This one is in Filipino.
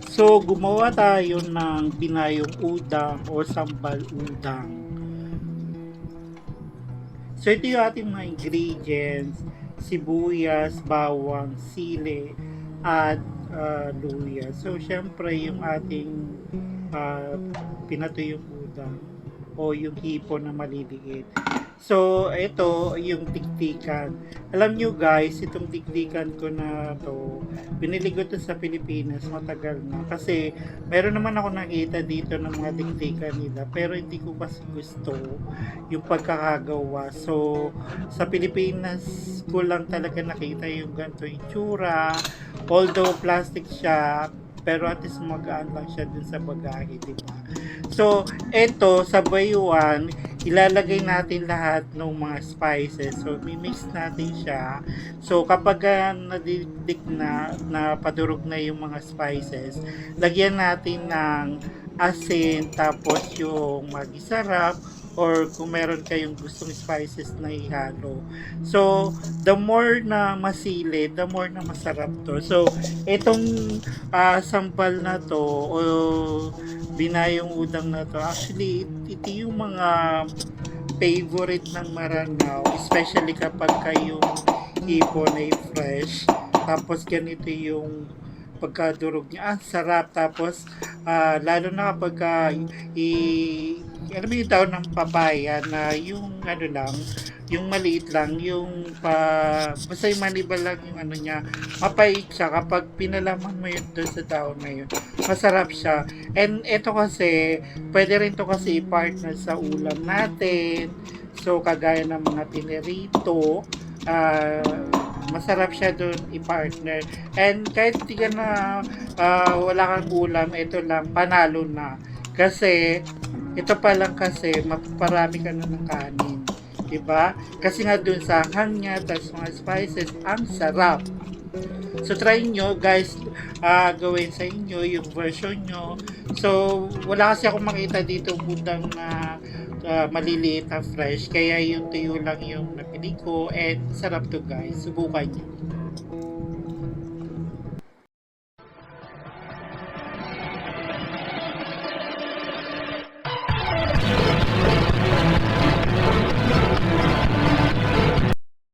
So, gumawa tayo ng binayong udang o sambal udang. So, ito yung ating mga ingredients: sibuyas, bawang, sili, at luya. So, syempre, yung ating uh, pinatuyong udang o yung hipon na maliliit. So, ito yung tiktikan. Alam nyo guys, itong tiktikan ko na to, binili ko to sa Pilipinas matagal na. Kasi, meron naman ako nakita dito ng mga tiktikan nila. Pero hindi ko kasi gusto yung pagkakagawa. So, sa Pilipinas ko lang talaga nakita yung ganito yung tsura. Although plastic siya, pero at least magaan lang siya dun sa bagahe, di ba? So, eto, sa bayuan, ilalagay natin lahat ng mga spices. So, mimix natin siya. So, kapag nadidikdik na padurog na yung mga spices, lagyan natin ng asin, tapos yung magisarap, or kung meron kayong gustong spices na ihalo. So, the more na masili, the more na masarap to. So, itong sampal na to, o binayong udang na to, actually, ito yung mga favorite ng Maranao, especially kapag kayong hipon ay fresh. Tapos, ganito yung pagkadurog niya. Sarap. Tapos, lalo na kapag alam mo yung daon ng papaya na yung ano lang, yung maliit lang, yung basta yung manibal lang yung ano niya, mapait siya kapag pinalaman mo yun doon sa daon na yun. Masarap siya. And ito kasi, pwede rin to kasi i-partner sa ulam natin. So, kagaya ng mga pinirito, masarap siya doon i-partner. And kahit di ka na wala kang ulam, ito lang, panalo na. Kasi, ito pa lang kasi, mapaparami ka na ng kanin. Diba? Kasi nga doon sa hangya, tas mga spices, ang sarap. So, try nyo, guys, gawin sa inyo yung version nyo. So, wala kasi ako makita dito budang na maliliit na fresh. Kaya yung tuyo lang yung napili ko. And sarap to guys. Subukan nyo.